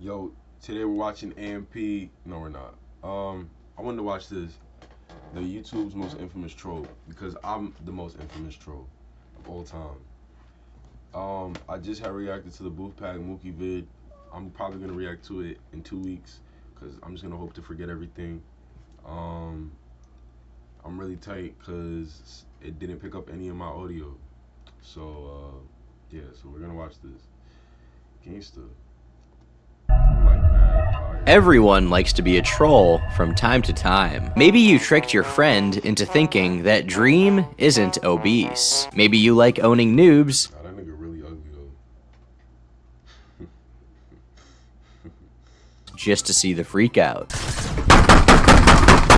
Yo, today we're watching AMP. No, we're not. I wanted to watch this. The YouTube's most infamous troll, because I'm the most infamous troll of all time. I just had reacted to the Booth Pack Mookie vid. I'm probably gonna react to it in 2 weeks, cause I'm just gonna hope to forget everything. I'm really tight, cause it didn't pick up any of my audio. So yeah, so we're gonna watch this. Gangsta. I'm like mad tired. Everyone likes to be a troll from time to time. Maybe you tricked your friend into thinking that Dream isn't obese. Maybe you like owning noobs. Nah, that nigga really ugly though. Just to see the freak out.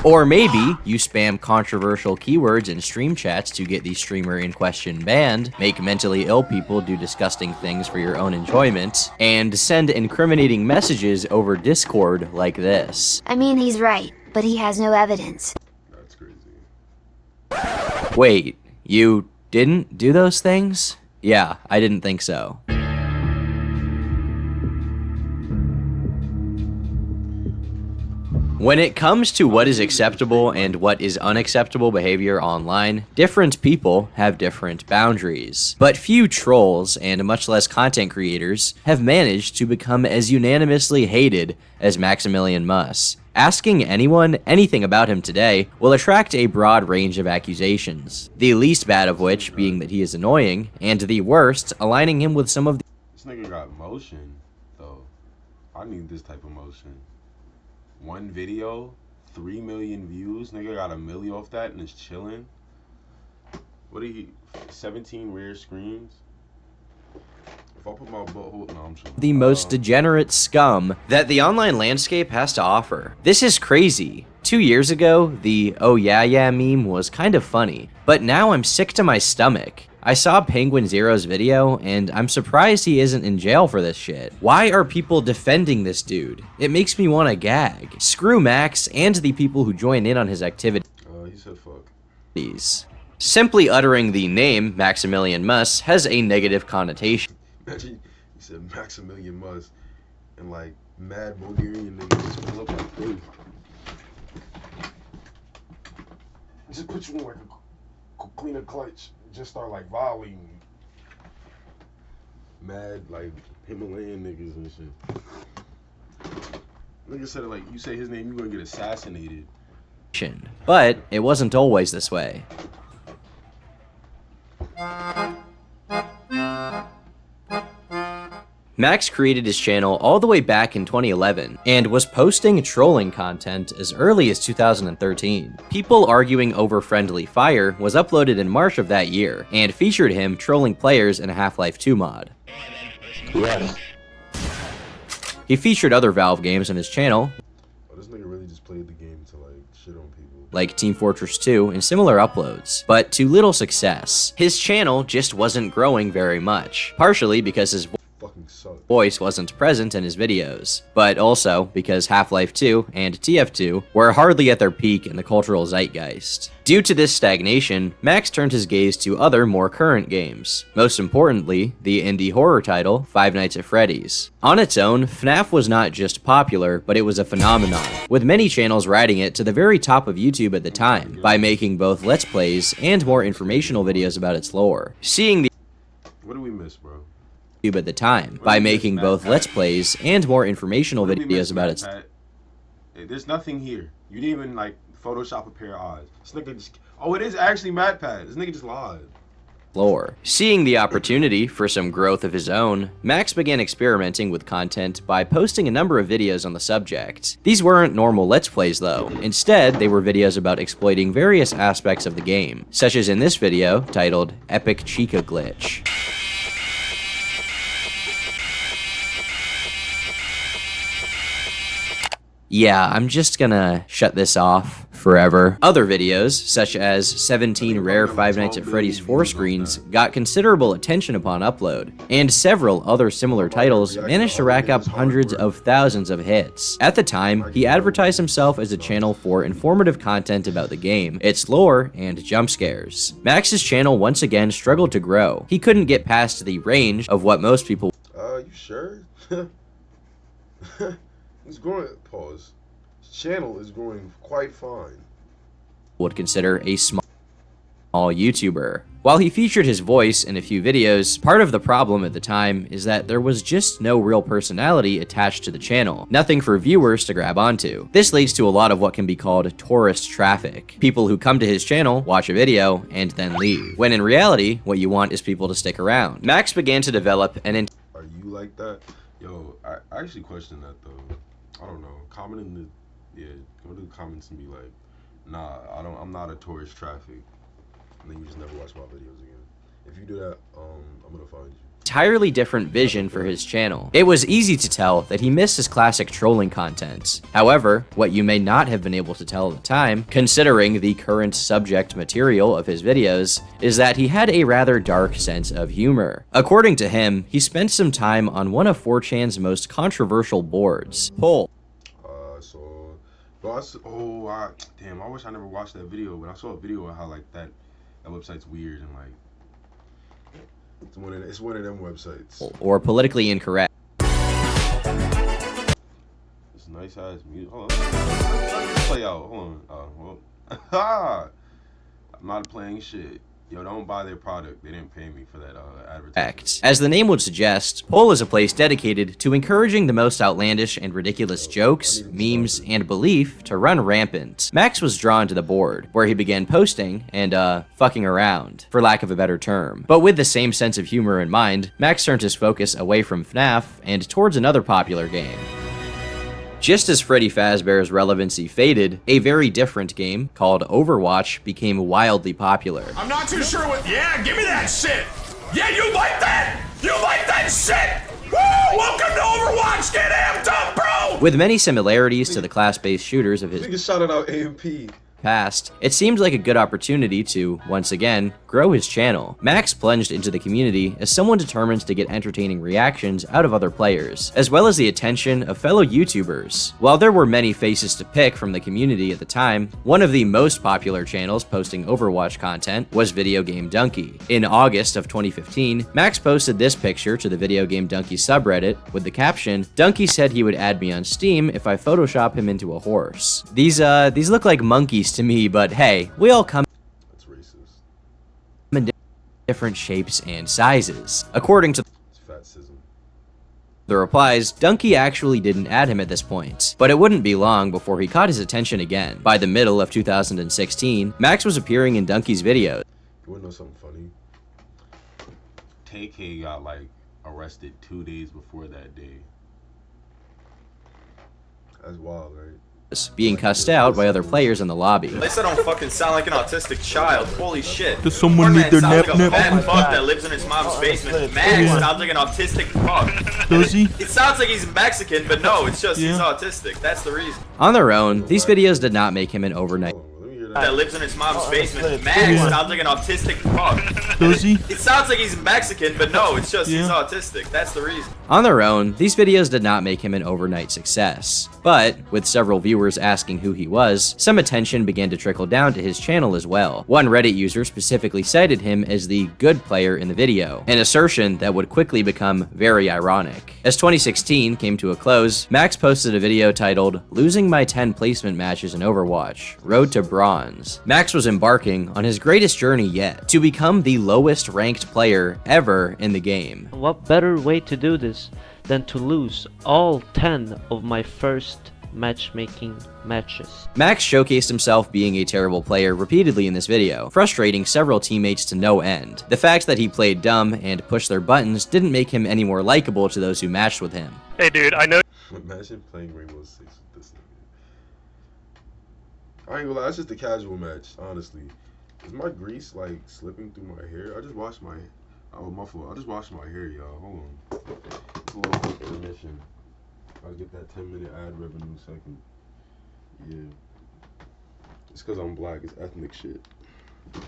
Or maybe you spam controversial keywords in stream chats to get the streamer in question banned, make mentally ill people do disgusting things for your own enjoyment, and send incriminating messages over Discord like this. I mean, he's right, but he has no evidence. That's crazy. Wait, you didn't do those things? Yeah, I didn't think so. When it comes to what is acceptable and what is unacceptable behavior online, different people have different boundaries. But few trolls, and much less content creators, have managed to become as unanimously hated as Maximilian Muss. Asking anyone anything about him today will attract a broad range of accusations, the least bad of which being that he is annoying, and the worst aligning him with some of the— This nigga got motion, though. I need this type of motion. One video, 3 million views. Nigga got 1 million off that and is chilling. What did he? 17 rare screens. If I put my butthole, no, I'm chilling. The most degenerate scum that the online landscape has to offer. This is crazy. 2 years ago, the "oh yeah yeah" meme was kind of funny, but now I'm sick to my stomach. I saw Penguin Zero's video, and I'm surprised he isn't in jail for this shit. Why are people defending this dude? It makes me want to gag. Screw Max and the people who join in on his activities. He said fuck. Simply uttering the name Maximilian Muss has a negative connotation. Imagine he said Maximilian Muss, and like mad Bulgarian niggas just pull up like this. Just put you in like a cleaner clutch. Just start like volleying. Mad like Himalayan niggas and shit. Nigga said it like, you say his name, you gonna get assassinated. But it wasn't always this way. Max created his channel all the way back in 2011, and was posting trolling content as early as 2013. People Arguing Over Friendly Fire was uploaded in March of that year, and featured him trolling players in a Half-Life 2 mod. Yes. He featured other Valve games on his channel, Oh, this nigga really just played the game to like shit on people. like Team Fortress 2 and similar uploads, but to little success. His channel just wasn't growing very much, partially because his voice wasn't present in his videos, but also because Half-Life 2 and TF2 were hardly at their peak in the cultural zeitgeist. Due to this stagnation, Max turned his gaze to other more current games, most importantly, the indie horror title Five Nights at Freddy's. On its own, FNAF was not just popular, but it was a phenomenon, with many channels riding it to the very top of YouTube at the time, by making both Let's Plays and more informational videos about its lore. Seeing the— What do we miss, bro? at the time, by making both Let's Plays and more informational videos about its— Hey, there's nothing here. You didn't even like Photoshop a pair of eyes. This nigga just— oh, it is actually MatPat. This nigga just lied. lore. Seeing the opportunity for some growth of his own, Max began experimenting with content by posting a number of videos on the subject. These weren't normal Let's Plays though. Instead, they were videos about exploiting various aspects of the game, such as in this video titled Epic Chica Glitch. Yeah, I'm just gonna shut this off forever. Other videos, such as 17 rare Five Nights at Freddy's 4 screens, got considerable attention upon upload, and several other similar titles managed to rack up hundreds of thousands of hits. At the time, he advertised himself as a channel for informative content about the game, its lore, and jump scares. Max's channel once again struggled to grow. He couldn't get past the range of what most people— you sure? It's growing. Pause. His channel is growing quite fine. Would consider a small YouTuber. While he featured his voice in a few videos, part of the problem at the time is that there was just no real personality attached to the channel, nothing for viewers to grab onto. This leads to a lot of what can be called tourist traffic. People who come to his channel, watch a video, and then leave. When in reality, what you want is people to stick around. Max began to develop an Are you like that? Yo, I actually question that though. I don't know. Comment in the, go to the comments and be like, nah, I'm not a tourist traffic. And then you just never watch my videos again. If you do that, I'm gonna find you. Entirely different vision for his channel. It was easy to tell that he missed his classic trolling content. However, what you may not have been able to tell at the time, considering the current subject material of his videos, is that he had a rather dark sense of humor. According to him, he spent some time on one of 4chan's most controversial boards, Poll. Damn, I wish I never watched that video, but I saw a video of how like that website's weird and like it's one of them websites. Or politically incorrect. It's nice ass music. Hold on. Let me play out. Hold on. I'm not playing shit. Yo, don't buy their product. They didn't pay me for that advertisement. As the name would suggest, Poll is a place dedicated to encouraging the most outlandish and ridiculous jokes, memes, and belief to run rampant. Max was drawn to the board, where he began posting and, fucking around, for lack of a better term. But with the same sense of humor in mind, Max turned his focus away from FNAF and towards another popular game. Just as Freddy Fazbear's relevancy faded, a very different game called Overwatch became wildly popular. I'm not too sure what. Yeah, give me that shit. Yeah, you like that? You like that shit? Woo! Welcome to Overwatch. Get amped up, bro. With many similarities to the class-based shooters of his Nigga shouted out AMP. past, it seemed like a good opportunity to, once again, grow his channel. Max plunged into the community as someone determined to get entertaining reactions out of other players, as well as the attention of fellow YouTubers. While there were many faces to pick from the community at the time, one of the most popular channels posting Overwatch content was Video Game Donkey. In August of 2015, Max posted this picture to the Video Game Donkey subreddit with the caption, "Donkey said he would add me on Steam if I Photoshop him into a horse." These look like monkeys to me, but hey, we all come That's racist. in different shapes and sizes. According to It's fatsism. the replies, Donkey actually didn't add him at this point, but it wouldn't be long before he caught his attention again. By the middle of 2016, Max was appearing in Donkey's videos. You wanna know something funny? TK got like arrested 2 days before that day. That's wild, right? Being cussed out by other players in the lobby. At least I don't fucking sound like an autistic child. Holy shit. Does someone need their nap sounds like a fat nap? fuck that lives in his mom's basement. Max sounds like an autistic fuck. Does he? It sounds like he's Mexican, but no, it's just he's autistic. That's the reason. On their own, these videos did not make him an overnight Hold on, let me hear That that. lives in his mom's basement. Max sounds like an autistic fuck. Does he? It sounds like he's Mexican, but no, it's just he's autistic. That's the reason. On their own, these videos did not make him an overnight success. But, with several viewers asking who he was, some attention began to trickle down to his channel as well. One Reddit user specifically cited him as the good player in the video, an assertion that would quickly become very ironic. As 2016 came to a close, Max posted a video titled, "Losing My 10 Placement Matches in Overwatch, Road to Bronze." Max was embarking on his greatest journey yet, to become the lowest ranked player ever in the game. What better way to do this than to lose all 10 of my first matchmaking matches? Max showcased himself being a terrible player repeatedly in this video, frustrating several teammates to no end. The fact that he played dumb and pushed their buttons didn't make him any more likable to those who matched with him. Hey dude, I know. Imagine playing Rainbow Six with this nigga. I ain't gonna lie, that's just a casual match, honestly. Is my grease like slipping through my hair? I just washed my my fault. I just washed my hair, y'all. Hold on. It's a little quick intermission. I'll get that 10-minute ad revenue second. Yeah. It's cause I'm black, it's ethnic shit. I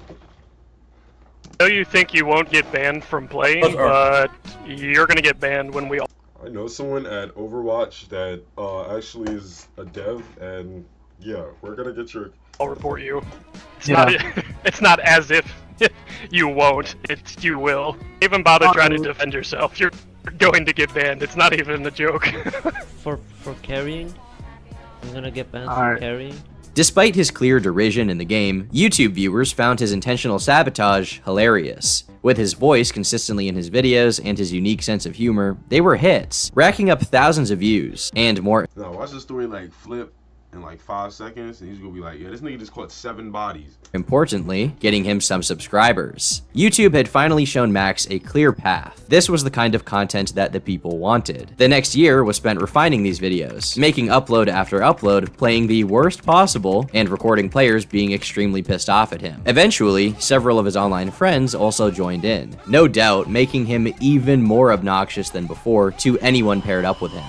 know you think you won't get banned from playing, but you're gonna get banned when we all I know someone at Overwatch that actually is a dev, and yeah, we're gonna get your report you. It's not as if you won't, it's you will. Even bother trying to defend yourself. You're going to get banned. It's not even a joke. For carrying? I'm gonna get banned for Alright. carrying? Despite his clear derision in the game, YouTube viewers found his intentional sabotage hilarious. With his voice consistently in his videos and his unique sense of humor, they were hits, racking up thousands of views, and more. No, watch the story like flip in like 5 seconds, and he's gonna be like, yeah, this nigga just caught 7 bodies. Importantly, getting him some subscribers. YouTube had finally shown Max a clear path. This was the kind of content that the people wanted. The next year was spent refining these videos, making upload after upload, playing the worst possible, and recording players being extremely pissed off at him. Eventually, several of his online friends also joined in, no doubt making him even more obnoxious than before to anyone paired up with him.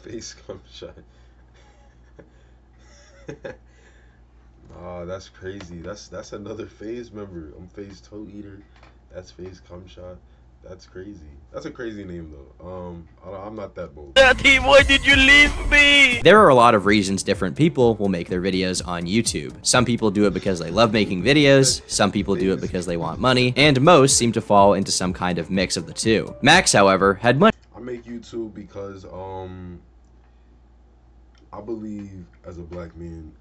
Face cum shot. Oh, that's crazy. That's another phase member. I'm phase toe eater. That's phase cum shot. That's crazy. That's a crazy name though. I'm not that bold. Daddy, why did you leave me? There are a lot of reasons different people will make their videos on YouTube. Some people do it because they love making videos, some people do it because they want money, and most seem to fall into some kind of mix of the two. Max, however, had much. I make YouTube because I believe as a black man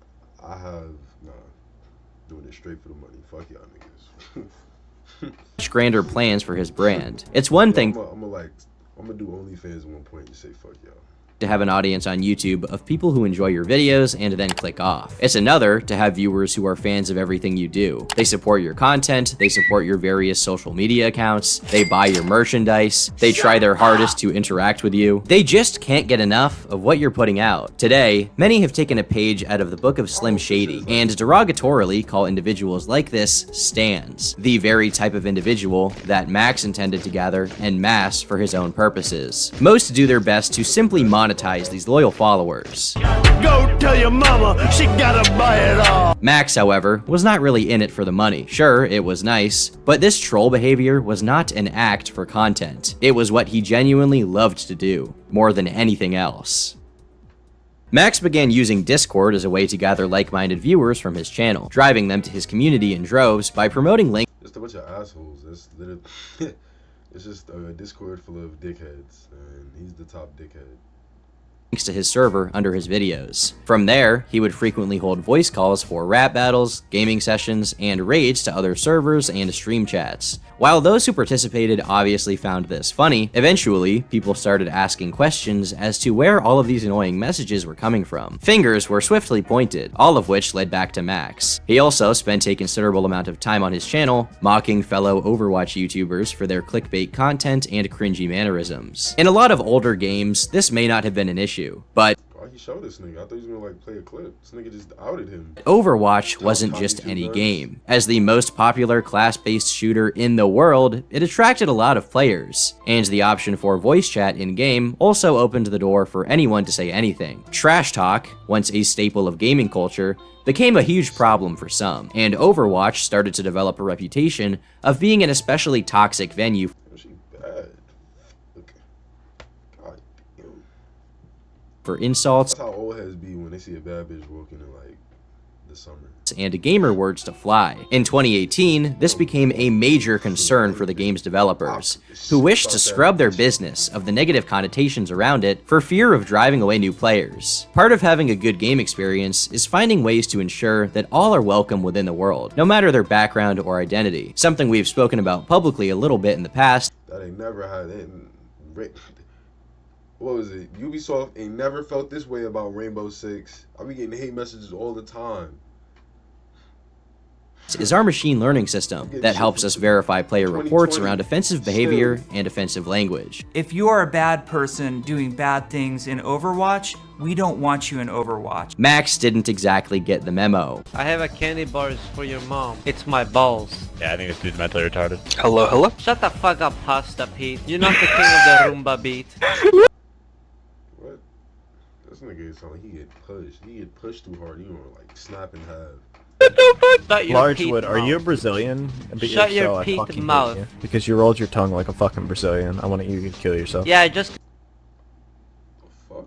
I have doing it straight for the money. Fuck y'all niggas. Much grander plans for his brand. It's one thing I'm gonna do OnlyFans at one point and say fuck y'all. to have an audience on YouTube of people who enjoy your videos and then click off. It's another to have viewers who are fans of everything you do. They support your content, they support your various social media accounts, they buy your merchandise, they try their hardest to interact with you. They just can't get enough of what you're putting out. Today, many have taken a page out of the book of Slim Shady and derogatorily call individuals like this stans, the very type of individual that Max intended to gather en masse for his own purposes. Most do their best to simply monetize these loyal followers. Go tell your mama she gotta buy it all. Max, however, was not really in it for the money. Sure, it was nice, but this troll behavior was not an act for content. It was what he genuinely loved to do, more than anything else. Max began using Discord as a way to gather like-minded viewers from his channel, driving them to his community in droves by promoting links. Just a bunch of assholes. It's literally it's just a Discord full of dickheads, and he's the top dickhead. To his server under his videos. From there, he would frequently hold voice calls for rap battles, gaming sessions, and raids to other servers and stream chats. While those who participated obviously found this funny, eventually, people started asking questions as to where all of these annoying messages were coming from. Fingers were swiftly pointed, all of which led back to Max. He also spent a considerable amount of time on his channel, mocking fellow Overwatch YouTubers for their clickbait content and cringy mannerisms. In a lot of older games, this may not have been an issue, but Why he showed this nigga? I thought he was gonna like play a clip. This nigga just outed him. Overwatch wasn't just any game. As the most popular class-based shooter in the world, it attracted a lot of players, and the option for voice chat in-game also opened the door for anyone to say anything. Trash talk, once a staple of gaming culture, became a huge problem for some, and Overwatch started to develop a reputation of being an especially toxic venue She bad. Okay. God damn. for insults That's how old heads be when they see a bad bitch walking in like the summer. and gamer words to fly. In 2018, this became a major concern for the game's developers, who wished to scrub their business of the negative connotations around it for fear of driving away new players. Part of having a good game experience is finding ways to ensure that all are welcome within the world, no matter their background or identity, something we've spoken about publicly a little bit in the past. That ain't never had it. What was it? Ubisoft ain't never felt this way about Rainbow Six. I be getting hate messages all the time. Is our machine learning system that helps us verify player reports around offensive behavior and offensive language. If you are a bad person doing bad things in Overwatch, we don't want you in Overwatch. Max didn't exactly get the memo. I have a candy bars for your mom. It's my balls. Yeah, I think this dude's mentally retarded. Hello, hello? Shut the fuck up, Pasta Pete. You're not the king of the Roomba beat. What? This nigga sound like he get pushed. He get pushed too hard. You know, like snap in half. Largewood, are you a Brazilian? But Shut if your so, I Pete fucking hate mouth. you. Because you rolled your tongue like a fucking Brazilian. I want you to kill yourself. Yeah, I just... Fuck.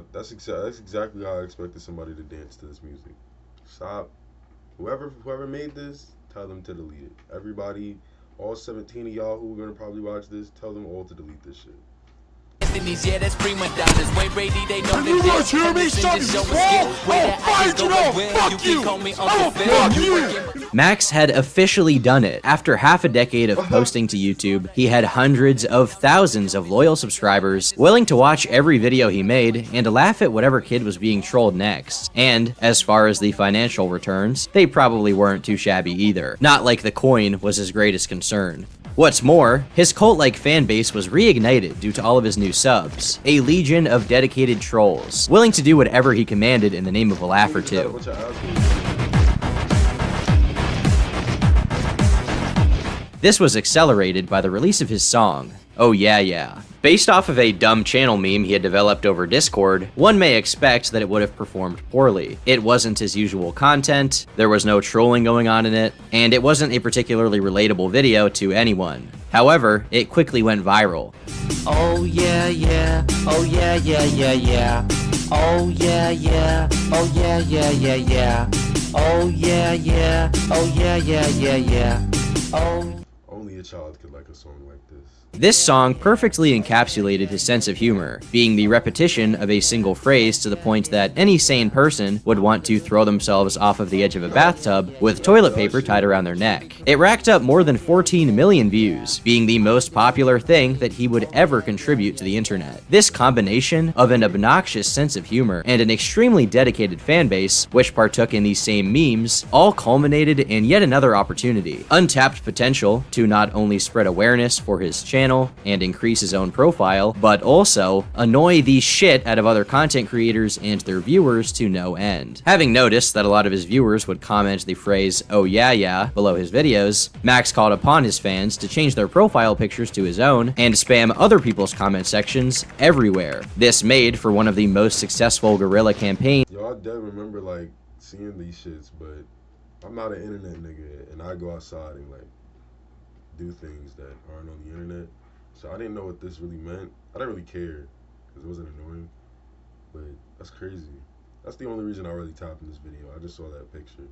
That's exactly how I expected somebody to dance to this music. Stop. Whoever made this, tell them to delete it. Everybody, all 17 of y'all who are gonna probably watch this, tell them all to delete this shit. Yeah, that's prima donnas. Way Brady, they know you guys hear me? Fuck you! Max had officially done it. After half a decade of posting to YouTube, he had hundreds of thousands of loyal subscribers willing to watch every video he made and laugh at whatever kid was being trolled next. And as far as the financial returns, they probably weren't too shabby either. Not like the coin was his greatest concern. What's more, his cult-like fan base was reignited due to all of his new subs, a legion of dedicated trolls, willing to do whatever he commanded in the name of a laugh or two. This was accelerated by the release of his song, Oh Yeah Yeah. Based off of a dumb channel meme he had developed over Discord, one may expect that it would have performed poorly. It wasn't his usual content, there was no trolling going on in it, and it wasn't a particularly relatable video to anyone. However, it quickly went viral. Oh yeah, yeah. Oh yeah, yeah, yeah, yeah. Oh yeah, yeah. Oh yeah, yeah, yeah, yeah. Oh yeah, yeah. Oh yeah, yeah, yeah, yeah. Oh. Only a child could like a song like this. This song perfectly encapsulated his sense of humor, being the repetition of a single phrase to the point that any sane person would want to throw themselves off of the edge of a bathtub with toilet paper tied around their neck. It racked up more than 14 million views, being the most popular thing that he would ever contribute to the internet. This combination of an obnoxious sense of humor and an extremely dedicated fan base, which partook in these same memes, all culminated in yet another opportunity. Untapped potential to not only spread awareness for his channel and increase his own profile, but also annoy the shit out of other content creators and their viewers to no end. Having noticed that a lot of his viewers would comment the phrase, "Oh yeah yeah," below his videos, Max called upon his fans to change their profile pictures to his own and spam other people's comment sections everywhere. This made for one of the most successful guerrilla campaigns. Yo, I definitely remember like seeing these shits, but I'm not an internet nigga, and I go outside and like do things that aren't on the internet, so I didn't know what this really meant. I didn't really care because it wasn't annoying, but that's crazy. That's the only reason I really tapped in this video. I just saw that picture.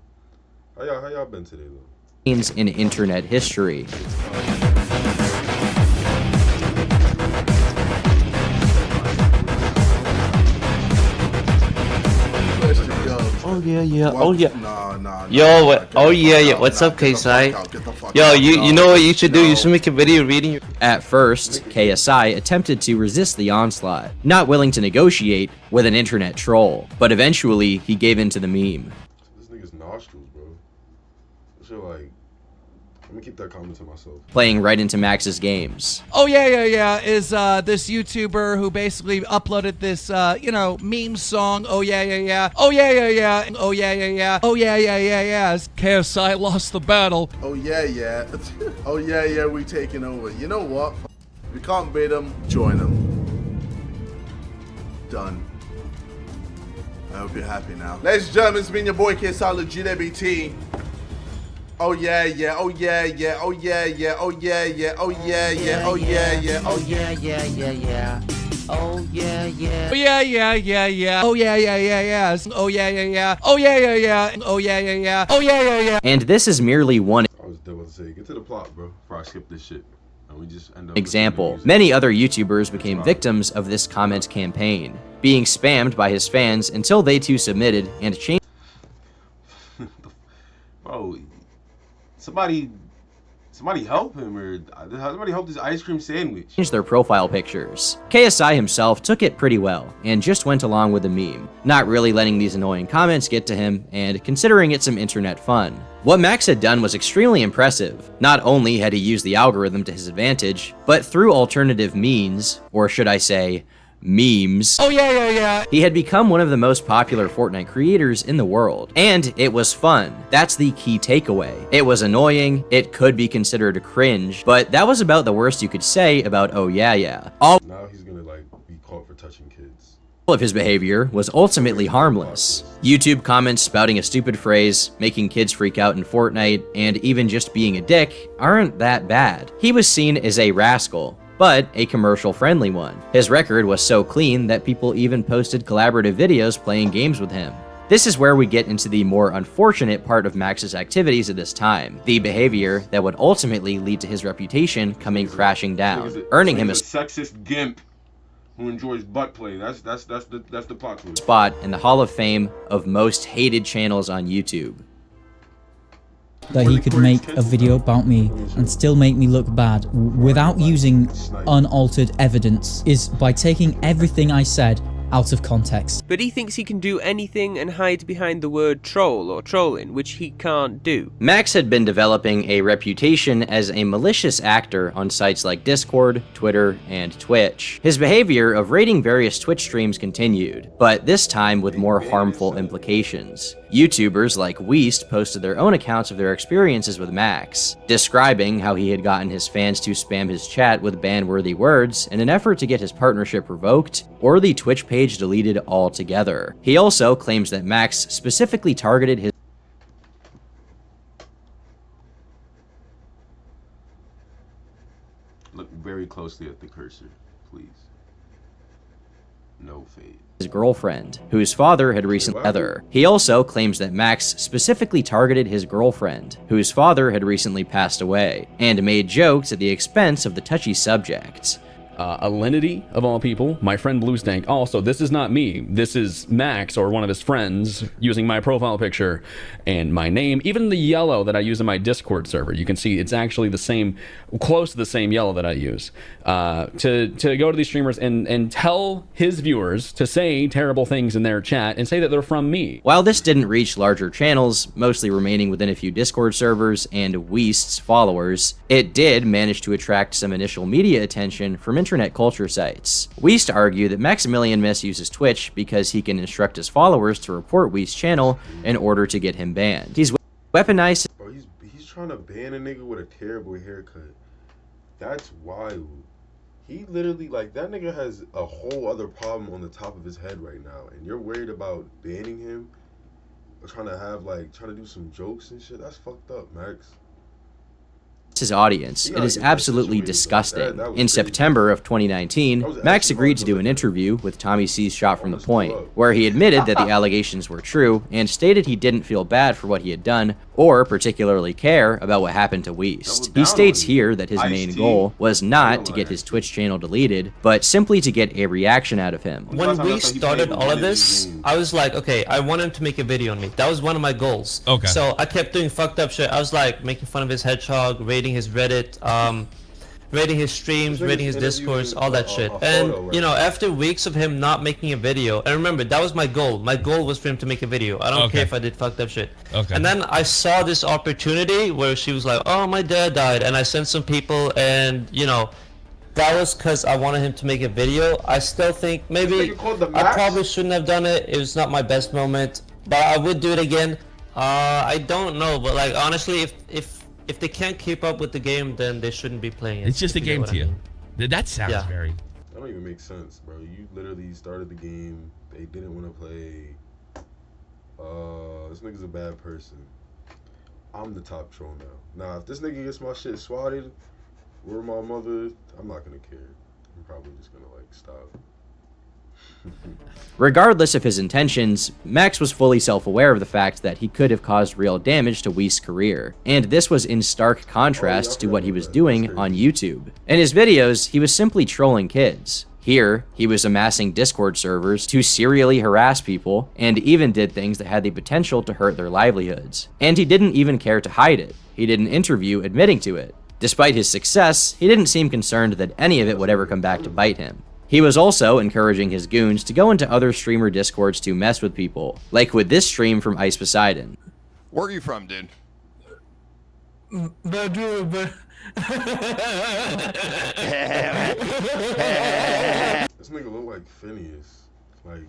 How y'all been today though? In internet history. Oh yeah, yeah. Oh yeah. Yo, what? Oh yeah, yeah. What's up, KSI? Yo, you know what you should do? You should make a video reading. At first, KSI attempted to resist the onslaught, not willing to negotiate with an internet troll, but eventually he gave in to the meme. This nigga's nostrils, bro. This shit like. Let me keep that comment to myself. Playing right into Max's games. Oh yeah, yeah, yeah, is this YouTuber who basically uploaded this, you know, meme song. Oh yeah, yeah, yeah. Oh yeah, yeah, yeah. Oh yeah, yeah, yeah. Oh yeah, yeah, yeah, yeah. KSI lost the battle. Oh yeah, yeah. Oh yeah, yeah, we taking over. You know what? If you can't beat them, join them. Done. I hope you're happy now. Ladies and gentlemen, it's been your boy KSI GWT. Oh yeah, yeah, oh yeah, yeah, oh yeah, yeah, oh yeah, yeah, oh yeah, yeah, oh yeah, yeah, oh yeah, yeah, yeah, yeah. Oh yeah, yeah. Oh yeah, yeah, yeah, yeah. Oh yeah, yeah, yeah, yeah. Oh yeah, yeah, yeah. Oh yeah, yeah, yeah. Oh yeah, yeah, yeah. Oh yeah, yeah, yeah. And this is merely one I was about to say, get to the plot, bro, before I skip this shit. And we just end up example. Many other YouTubers became victims of this comment campaign, being spammed by his fans until they too submitted and changed. Bro, somebody help him, or somebody help this ice cream sandwich. Changed their profile pictures. KSI himself took it pretty well and just went along with the meme, not really letting these annoying comments get to him and considering it some internet fun. What Max had done was extremely impressive. Not only had he used the algorithm to his advantage, but through alternative means, or should I say, memes. Oh yeah, yeah, yeah. He had become one of the most popular Fortnite creators in the world. And it was fun. That's the key takeaway. It was annoying, it could be considered cringe, but that was about the worst you could say about Oh Yeah Yeah. Now he's gonna like be caught for touching kids. All of his behavior was ultimately harmless. YouTube comments spouting a stupid phrase, making kids freak out in Fortnite, and even just being a dick aren't that bad. He was seen as a rascal, but a commercial-friendly one. His record was so clean that people even posted collaborative videos playing games with him. This is where we get into the more unfortunate part of Max's activities at this time, the behavior that would ultimately lead to his reputation coming crashing down, earning him a sexist gimp who enjoys butt play. That's the plot twist. Spot in the Hall of Fame of most hated channels on YouTube. That he could make a video about me and still make me look bad without using unaltered evidence is by taking everything I said out of context. But he thinks he can do anything and hide behind the word troll or trolling, which he can't do. Max had been developing a reputation as a malicious actor on sites like Discord, Twitter, and Twitch. His behavior of raiding various Twitch streams continued, but this time with more harmful implications. YouTubers like Weast posted their own accounts of their experiences with Max, describing how he had gotten his fans to spam his chat with ban-worthy words in an effort to get his partnership revoked or the Twitch page deleted altogether. He also claims that Max specifically targeted his Look very closely at the cursor, please. No fade. His girlfriend, whose father had recently He also claims that Max specifically targeted his girlfriend, whose father had recently passed away, and made jokes at the expense of the touchy subject. Alinity, of all people, my friend Bluestank. Also, this is not me. This is Max or one of his friends using my profile picture and my name. Even the yellow that I use in my Discord server, you can see it's actually the same, close to the same yellow that I use. To go to these streamers and tell his viewers to say terrible things in their chat and say that they're from me. While this didn't reach larger channels, mostly remaining within a few Discord servers and Weast's followers, it did manage to attract some initial media attention from internet culture sites. Weast argued that Maximilian misuses Twitch because he can instruct his followers to report Weast's channel in order to get him banned. He's weaponized. Bro, he's trying to ban a nigga with a terrible haircut. That's wild. He literally, like, that nigga has a whole other problem on the top of his head right now, and you're worried about banning him or trying to do some jokes and shit. That's fucked up, Max. His audience. It is absolutely disgusting. In September of 2019, Max agreed to do an interview with Tommy C's Shot from the Point, where he admitted that the allegations were true and stated he didn't feel bad for what he had done or particularly care about what happened to Weast. He states here that his main goal was not to get his Twitch channel deleted, but simply to get a reaction out of him. When we started all of this, I was like, okay, I want him to make a video on me. That was one of my goals. Okay. So I kept doing fucked up shit. I was like making fun of his hedgehog, rating his Reddit, rating his streams, rating his discourse, all that shit. And you know, after weeks of him not making a video, and remember, that was my goal. My goal was for him to make a video. I don't care if I did fucked up shit. And then I saw this opportunity where she was like, oh, my dad died, and I sent some people, and you know, that was because I wanted him to make a video. I still think maybe I probably shouldn't have done it. It was not my best moment, but I would do it again. I don't know, but like honestly, if they can't keep up with the game, then they shouldn't be playing it. It's just a game to you. That sounds very... That don't even make sense, bro. You literally started the game. They didn't want to play. This nigga's a bad person. I'm the top troll now. Now, if this nigga gets my shit swatted, where my mother, I'm not going to care. I'm probably just going to, like, stop. Regardless of his intentions, Max was fully self-aware of the fact that he could have caused real damage to Weast's career, and this was in stark contrast to what he was doing on YouTube. In his videos, he was simply trolling kids. Here, he was amassing Discord servers to serially harass people, and even did things that had the potential to hurt their livelihoods. And he didn't even care to hide it. He did an interview admitting to it. Despite his success, he didn't seem concerned that any of it would ever come back to bite him. He was also encouraging his goons to go into other streamer discords to mess with people, like with this stream from Ice Poseidon. Where are you from, dude? This nigga look like Phineas. Like,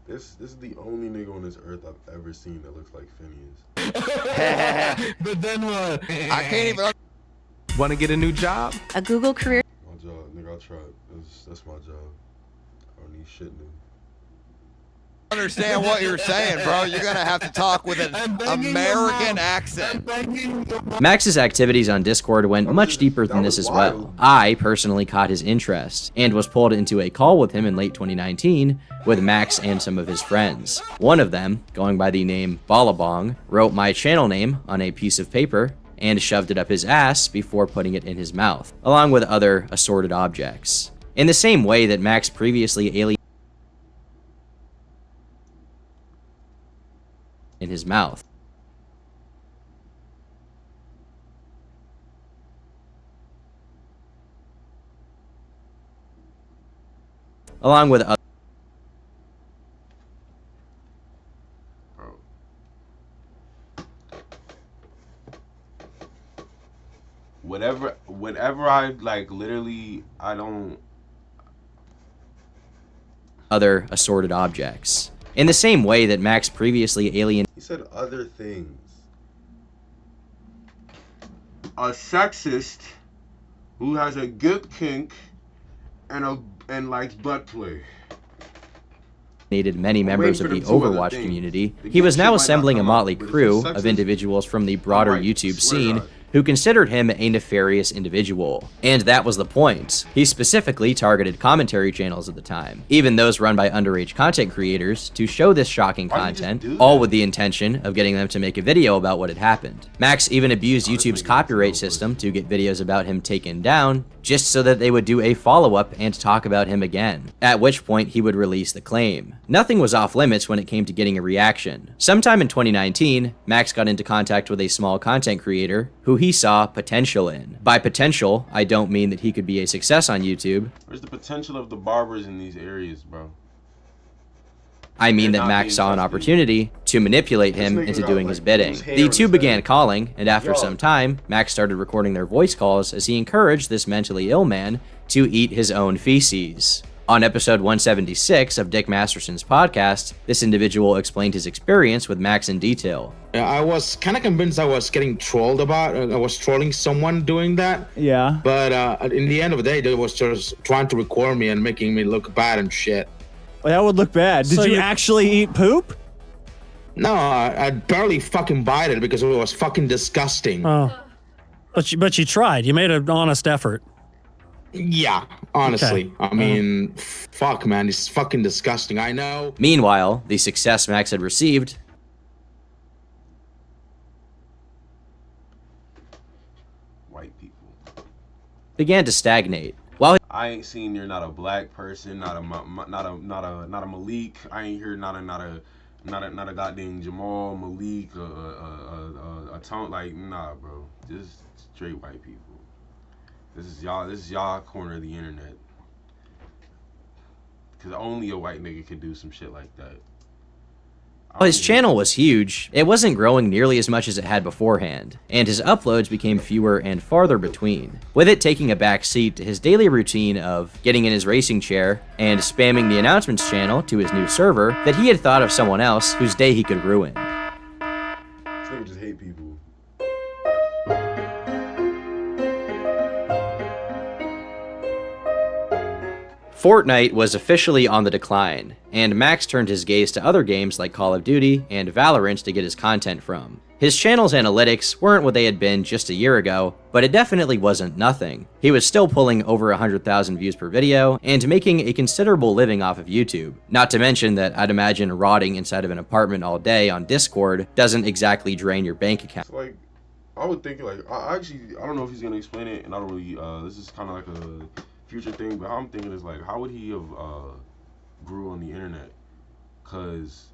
this is the only nigga on this earth I've ever seen that looks like Phineas. But then what? I can't even... Want to get a new job? A Google career. My job, nigga, I tried. That's my job. I don't need shit new. understand what you're saying, bro. You're gonna have to talk with an American accent. Max's activities on Discord went much deeper than this as well. I personally caught his interest and was pulled into a call with him in late 2019 with Max and some of his friends. One of them, going by the name Ballabong, wrote my channel name on a piece of paper and shoved it up his ass before putting it in his mouth, along with other assorted objects. In the same way that Max previously alienated in his mouth. Along with other whenever I like literally I don't other assorted objects. In the same way that Max previously alienated. He said other things. A sexist who has a good kink and likes butt play. Many members of the Overwatch community, he was now assembling a motley crew of individuals from the broader YouTube scene who considered him a nefarious individual. And that was the point. He specifically targeted commentary channels at the time, even those run by underage content creators, to show this shocking content, all with the intention of getting them to make a video about what had happened. Max even abused YouTube's copyright system to get videos about him taken down, just so that they would do a follow-up and talk about him again, at which point he would release the claim. Nothing was off limits when it came to getting a reaction. Sometime in 2019, Max got into contact with a small content creator who he saw potential in. By potential, I don't mean that he could be a success on YouTube. Where's the potential of the barbers in these areas, bro? I mean that Max saw an opportunity to manipulate him into doing his bidding. The two began calling, and after some time, Max started recording their voice calls as he encouraged this mentally ill man to eat his own feces. On episode 176 of Dick Masterson's podcast, this individual explained his experience with Max in detail. I was kind of convinced I was getting trolled about. I was trolling someone doing that. Yeah. But in the end of the day, they was just trying to record me and making me look bad and shit. Well, that would look bad. Did you actually eat poop? No, I barely fucking bite it because it was fucking disgusting. Oh. But you tried. You made an honest effort. Yeah, honestly. Okay. I mean, fuck, man. It's fucking disgusting. I know. Meanwhile, the success Max had received white people began to stagnate. While I ain't seen you're not a black person, not a Malik. I ain't hear not a goddamn Jamal, Malik, a tone like nah, bro. Just straight white people. This is y'all corner of the internet. Cause only a white nigga could do some shit like that. While his channel was huge, it wasn't growing nearly as much as it had beforehand, and his uploads became fewer and farther between, with it taking a back seat to his daily routine of getting in his racing chair and spamming the announcements channel to his new server that he had thought of someone else whose day he could ruin. This nigga just hate people. Fortnite was officially on the decline, and Max turned his gaze to other games like Call of Duty and Valorant to get his content from. His channel's analytics weren't what they had been just a year ago, but it definitely wasn't nothing. He was still pulling over 100,000 views per video and making a considerable living off of YouTube. Not to mention that I'd imagine rotting inside of an apartment all day on Discord doesn't exactly drain your bank account. Like, I would think like, I don't know if he's gonna explain it, and I don't really, this is kind of like a future thing, but how I'm thinking is like, how would he have grew on the internet? Cause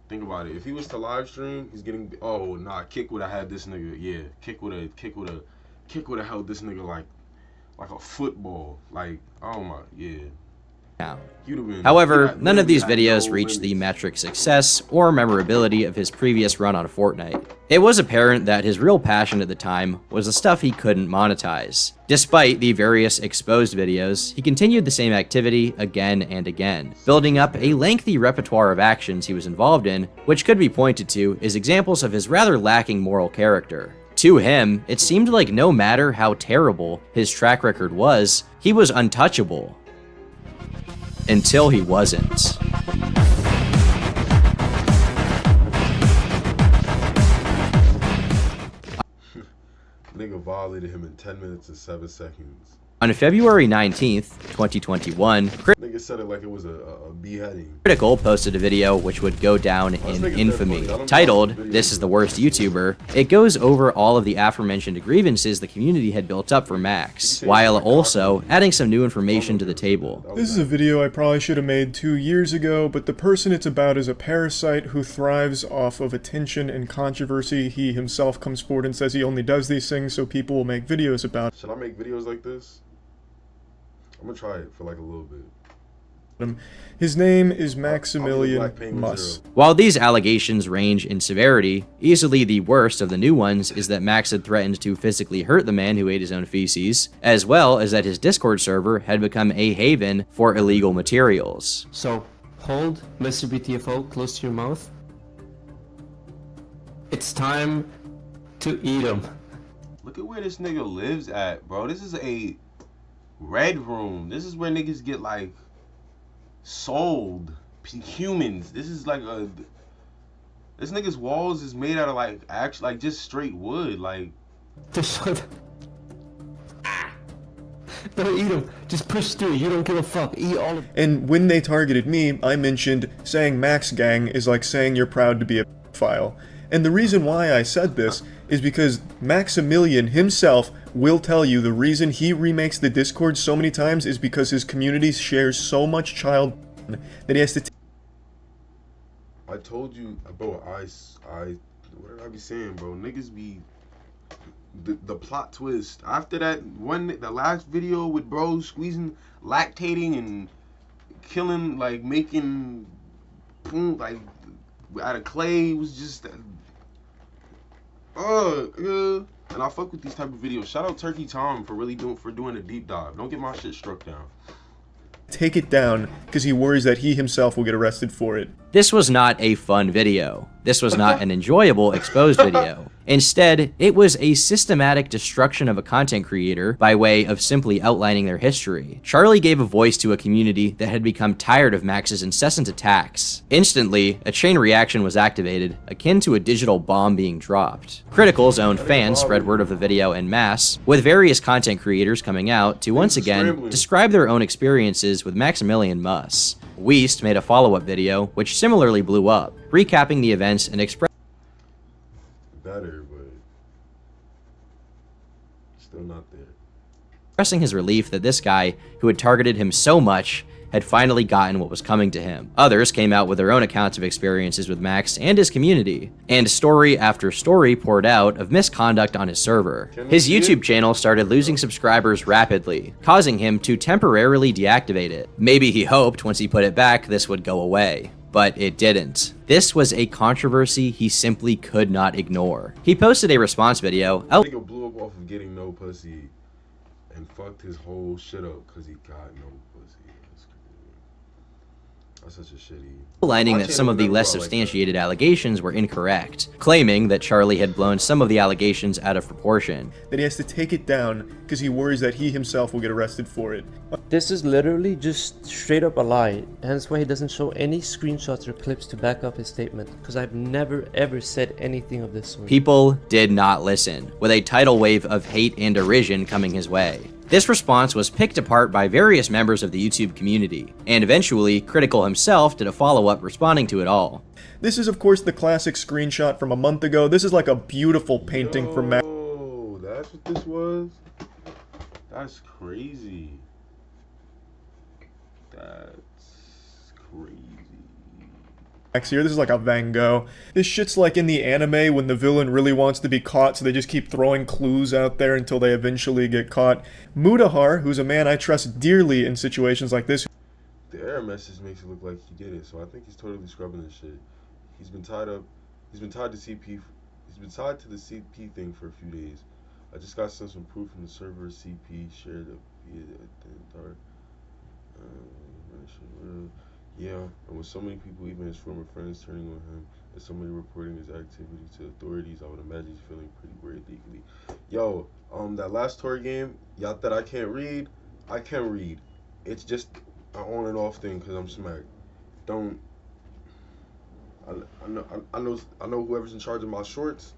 think about it, if he was to live stream, he's getting, oh nah, Kick would have had this nigga, yeah, Kick would have held this nigga like a football, like, oh my, yeah. However, none of these videos reached the metric success or memorability of his previous run on Fortnite. It was apparent that his real passion at the time was the stuff he couldn't monetize. Despite the various exposed videos, he continued the same activity again and again, building up a lengthy repertoire of actions he was involved in, which could be pointed to as examples of his rather lacking moral character. To him, it seemed like no matter how terrible his track record was, he was untouchable. Until he wasn't. violated him in 10 minutes and 7 seconds. On February 19th, 2021, Nigga said it like it was a beheading. Critical posted a video which would go down in infamy. Titled, "This is the worst YouTuber," it goes over all of the aforementioned grievances the community had built up for Max, while also adding some new information to the table. This is a video I probably should have made 2 years ago, but the person it's about is a parasite who thrives off of attention and controversy. He himself comes forward and says he only does these things so people will make videos about it. Should I make videos like this? I'm gonna try it for like a little bit. His name is Maximilian Muss. While these allegations range in severity, easily the worst of the new ones is that Max had threatened to physically hurt the man who ate his own feces, as well as that his Discord server had become a haven for illegal materials. So, hold Mr. BTFO close to your mouth. It's time to eat him. Look at where this nigga lives at, bro. This is a red room. This is where niggas get like sold. Humans. This is like a. This nigga's walls is made out of like actually like just straight wood. Like. Don't eat him. Just push through. You don't give a fuck. Eat all of it. And when they targeted me, I mentioned saying Max Gang is like saying you're proud to be a pedophile. And the reason why I said this is because Maximilian himself will tell you the reason he remakes the Discord so many times is because his community shares so much child that he has to. I told you, bro. What did I be saying, bro? Niggas be the plot twist after that the last video with bro squeezing, lactating and killing, like making, like out of clay was just. And I fuck with these type of videos. Shout out Turkey Tom for really doing a deep dive. Don't get my shit struck down. Take it down because he worries that he himself will get arrested for it. This was not a fun video. This was not an enjoyable exposed video. Instead, it was a systematic destruction of a content creator by way of simply outlining their history. Charlie gave a voice to a community that had become tired of Max's incessant attacks. Instantly, a chain reaction was activated, akin to a digital bomb being dropped. Critical's own fans spread word of the video en masse, with various content creators coming out to once again describe their own experiences with Maximilian Muss. Weast made a follow-up video, which similarly blew up, recapping the events and expressing better, but still not there. Expressing his relief that this guy, who had targeted him so much, had finally gotten what was coming to him. Others came out with their own accounts of experiences with Max and his community, and story after story poured out of misconduct on his server. His YouTube channel started losing subscribers rapidly, causing him to temporarily deactivate it. Maybe he hoped once he put it back this would go away, but it didn't. This was a controversy he simply could not ignore. He posted a response video. Nigga blew up off of getting no pussy and fucked his whole shit up because he got no pussy. That's such a shitty. Outlining that some of the less substantiated allegations were incorrect, claiming that Charlie had blown some of the allegations out of proportion. That he has to take it down because he worries that he himself will get arrested for it. This is literally just straight up a lie, hence why he doesn't show any screenshots or clips to back up his statement, because I've never ever said anything of this sort. People did not listen, with a tidal wave of hate and derision coming his way. This response was picked apart by various members of the YouTube community, and eventually, Critical himself did a follow-up responding to it all. This is of course the classic screenshot from a month ago. This is like a beautiful painting from Max. Oh, that's what this was? That's crazy. That's crazy. Here, this is like a Van Gogh. This shit's like in the anime when the villain really wants to be caught, so they just keep throwing clues out there until they eventually get caught. Mudahar, who's a man I trust dearly in situations like this. The error message makes it look like he did it, so I think he's totally scrubbing this shit. He's been tied up. He's been tied to CP. He's been tied to the CP thing for a few days. I just got some proof from the server CP shared via the dark. Yeah, and with so many people, even his former friends, turning on him, and somebody reporting his activity to authorities, I would imagine he's feeling pretty worried legally. Yo, that last tour game, y'all that I can't read, I can read. It's just an on and off thing because I'm smacked. Don't. I know whoever's in charge of my shorts.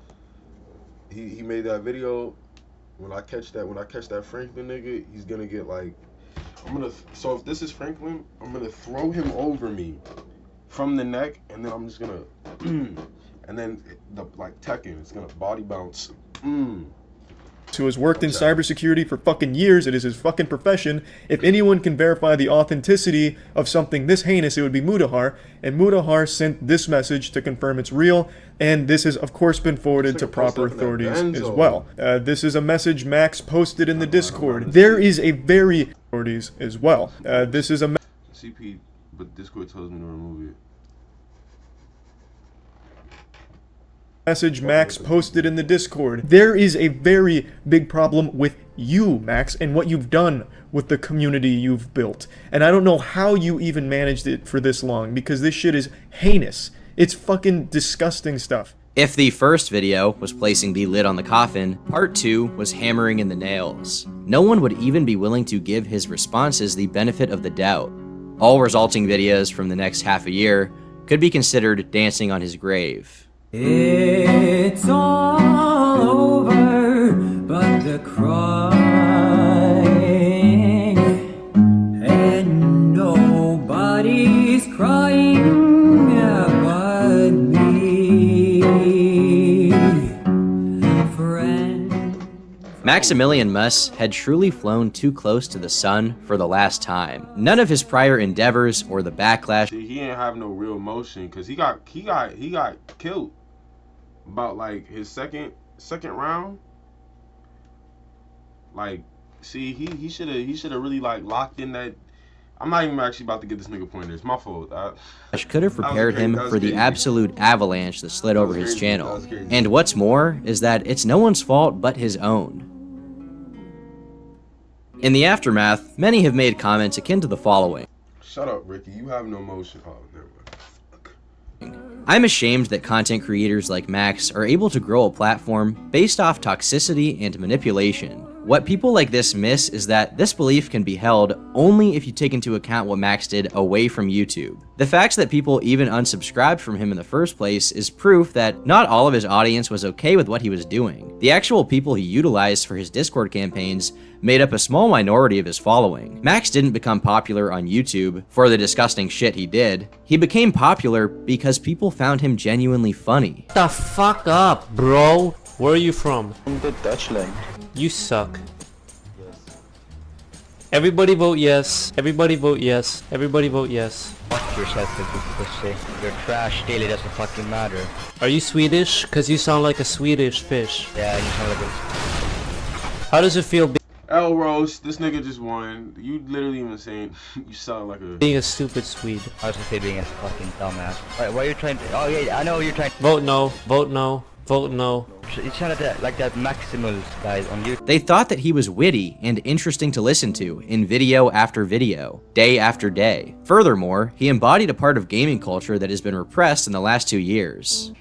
He made that video. when I catch that Franklin nigga, he's gonna get like, so if this is Franklin, I'm gonna throw him over me from the neck, and then I'm just gonna, and then like Tekken, it's gonna body bounce. Who has worked in cybersecurity for fucking years. It is his fucking profession. If anyone can verify the authenticity of something this heinous, it would be Mudahar. And Mudahar sent this message to confirm it's real. And this has, of course, been forwarded to proper authorities as well. This is a message Max posted in the Discord. There is a very authorities as well. This is a CP, but Discord tells me to remove it. Message Max posted in the Discord. There is a very big problem with you, Max, and what you've done with the community you've built. And I don't know how you even managed it for this long, because this shit is heinous. It's fucking disgusting stuff. If the first video was placing the lid on the coffin, part 2 was hammering in the nails. No one would even be willing to give his responses the benefit of the doubt. All resulting videos from the next half a year could be considered dancing on his grave. It's all over, but the crying, and nobody's crying but me, friend. Maximilian Muss had truly flown too close to the sun for the last time. None of his prior endeavors or the backlash. He didn't have no real motion because he got killed. About like his second round. Like, see, he should have really like locked in that. I'm not even actually about to get this nigga pointers. My fault. Could have prepared him for the absolute avalanche that slid over his channel. And what's more is that it's no one's fault but his own. In the aftermath, many have made comments akin to the following. Shut up, Ricky. You have no motion. Oh, never mind. I'm ashamed that content creators like Max are able to grow a platform based off toxicity and manipulation. What people like this miss is that this belief can be held only if you take into account what Max did away from YouTube. The fact that people even unsubscribed from him in the first place is proof that not all of his audience was okay with what he was doing. The actual people he utilized for his Discord campaigns made up a small minority of his following. Max didn't become popular on YouTube for the disgusting shit he did. He became popular because people found him genuinely funny. Shut the fuck up, bro. Where are you from? From the Dutch line. You suck. Everybody vote yes. Everybody vote yes. Everybody vote yes. Fuck yourself, you pussy. You're trash daily, doesn't fucking matter. Are you Swedish? Cause you sound like a Swedish fish. Yeah, you sound like a... How does it feel L Roast, this nigga just won. You literally even saying you sound like a... being a stupid Swede? I was gonna say being a fucking dumbass. Alright, why are you trying to... Oh yeah, I know what you're trying to... Vote no. Vote no. Vote no. You sounded like that Maximals guy on YouTube. They thought that he was witty and interesting to listen to in video after video, day after day. Furthermore, he embodied a part of gaming culture that has been repressed in the last 2 years.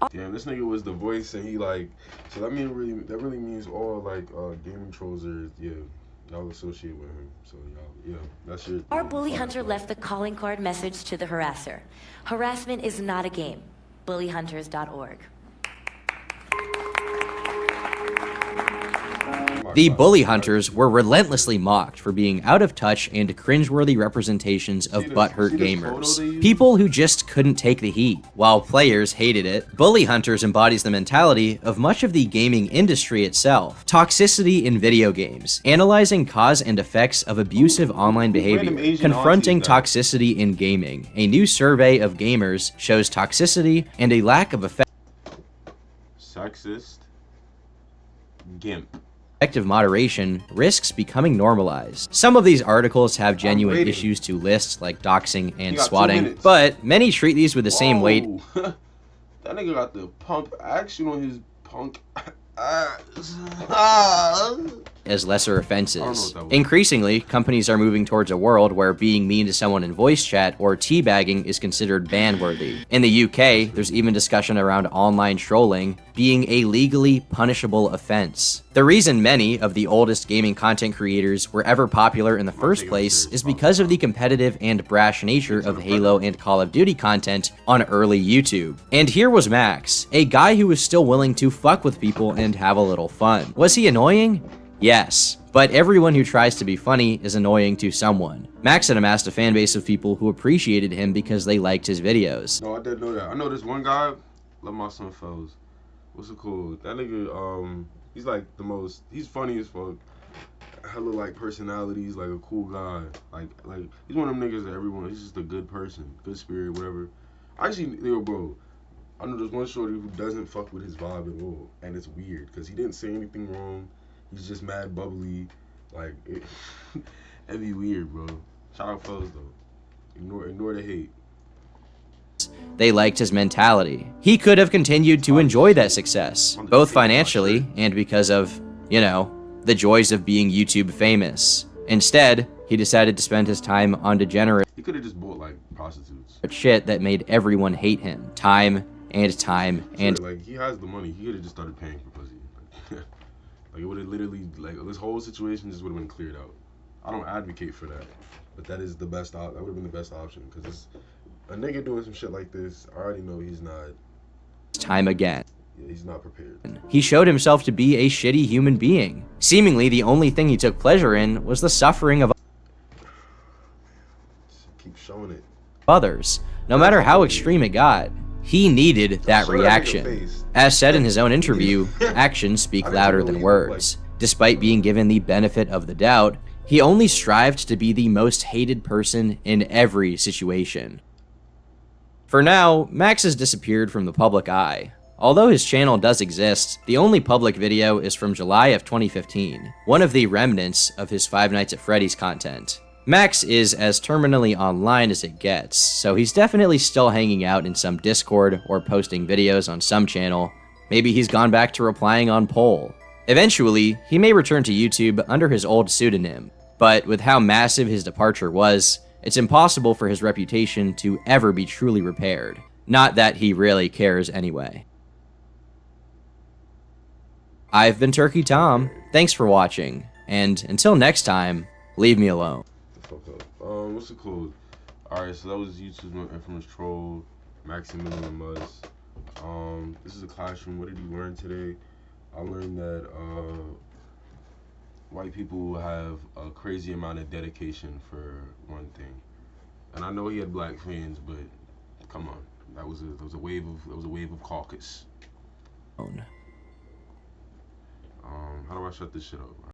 Damn, this nigga was the voice, and he like, so that really means all like gaming trolls are, yeah, y'all associate with him. So y'all, yeah, that's it. Our bully hunter left the calling card message to the harasser. Harassment is not a game. bullyhunters.org. The bully hunters were relentlessly mocked for being out of touch and cringeworthy representations of butthurt gamers. People who just couldn't take the heat. While players hated it, bully hunters embodies the mentality of much of the gaming industry itself. Toxicity in video games, analyzing cause and effects of abusive online behavior, confronting toxicity in gaming. A new survey of gamers shows toxicity and a lack of sexist gimp. Effective moderation risks becoming normalized. Some of these articles have genuine issues to list, like doxing and swatting, but many treat these with the same weight. That nigga got the pump action on his punk ass. As lesser offenses. Increasingly, companies are moving towards a world where being mean to someone in voice chat or teabagging is considered ban-worthy. In the UK, there's even discussion around online trolling being a legally punishable offense. The reason many of the oldest gaming content creators were ever popular in the first place is because of the competitive and brash nature of Halo and Call of Duty content on early YouTube. And here was Max, a guy who was still willing to fuck with people and and have a little fun. Was he annoying? Yes, but everyone who tries to be funny is annoying to someone. Max had amassed a fan base of people who appreciated him because they liked his videos. No, I didn't know that. I know this one guy, love my son fellas. What's it called? That nigga, he's like the most, he's funny as fuck. Hella like personalities, like a cool guy. Like he's one of them niggas that everyone, he's just a good person, good spirit, whatever. Actually, yo, bro, I know there's one shorty who doesn't fuck with his vibe at all, and it's weird because he didn't say anything wrong. He's just mad bubbly, like it'd be weird, bro. Shout out fellas though. Ignore the hate. They liked his mentality. He could have continued to enjoy that success, both financially and because of, you know, the joys of being YouTube famous. Instead, he decided to spend his time on degenerate He could have just bought like prostitutes. shit that made everyone hate him. Time and like he has the money. He could have just started paying for pussy. Like it would have literally, like this whole situation just would have been cleared out. I don't advocate for that, but that is the best. That would have been the best option because it's a nigga doing some shit like this. I already know he's not. time again. Yeah, he's not prepared. He showed himself to be a shitty human being. Seemingly, the only thing he took pleasure in was the suffering of Keep showing it. others, no matter how extreme it got. He needed that reaction. As said in his own interview, actions speak louder than words. Despite being given the benefit of the doubt, he only strived to be the most hated person in every situation. For now, Max has disappeared from the public eye. Although his channel does exist, the only public video is from July of 2015, one of the remnants of his Five Nights at Freddy's content. Max is as terminally online as it gets, so he's definitely still hanging out in some Discord or posting videos on some channel. Maybe he's gone back to replying on poll. Eventually, he may return to YouTube under his old pseudonym, but with how massive his departure was, it's impossible for his reputation to ever be truly repaired. Not that he really cares anyway. I've been Turkey Tom, thanks for watching, and until next time, leave me alone. What's it called? Alright, so that was YouTube's infamous troll, Maximilian Muzz. This is a classroom. What did you learn today? I learned that white people have a crazy amount of dedication for one thing. And I know he had black fans, but come on. That was a wave of caucus. How do I shut this shit up?